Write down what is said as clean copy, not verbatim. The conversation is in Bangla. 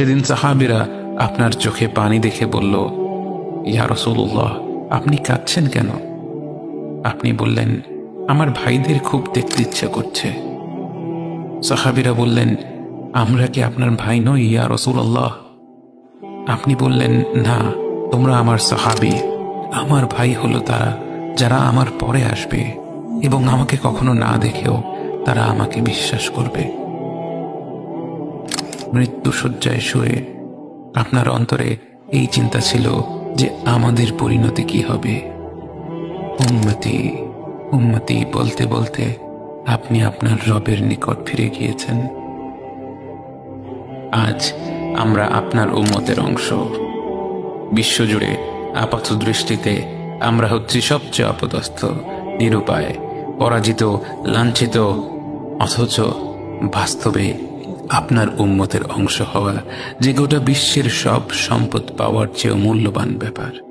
সেদিন সাহাবীরা আপনার চোখে পানি দেখে বলল, ইয়া রাসূলুল্লাহ, আপনি কাঁদছেন কেন? আপনি বললেন, আমার ভাইদের খুব দেখতে ইচ্ছা করছে। সাহাবীরা বললেন, আমরা কি আপনার ভাই নই ইয়া রাসূলুল্লাহ? আপনি বললেন, না, তোমরা আমার সাহাবী। আমার ভাই হলো তারা যারা আমার পরে আসবে এবং আমাকে কখনো না দেখেও তারা আমাকে বিশ্বাস করবে। মৃত্যুশয্যায় শুয়ে আপনার অন্তরে এই চিন্তা ছিল যে আমাদের পরিণতি কি হবে। উম্মতি উম্মতি বলতে বলতে আপনি আপনার রবের নিকট ফিরে গিয়েছেন। আজ আমরা আপনার উম্মতের অংশ। বিশ্বজুড়ে আপাত দৃষ্টিতে আমরা হচ্ছি সবচেয়ে অপদস্থ, নিরুপায়, পরাজিত, লাঞ্ছিত, অথচ বাস্তবে আপনার উম্মতের অংশ হওয়া যে গোটা বিশ্বের সব সম্পদ পাওয়ার চেয়েও মূল্যবান ব্যাপার।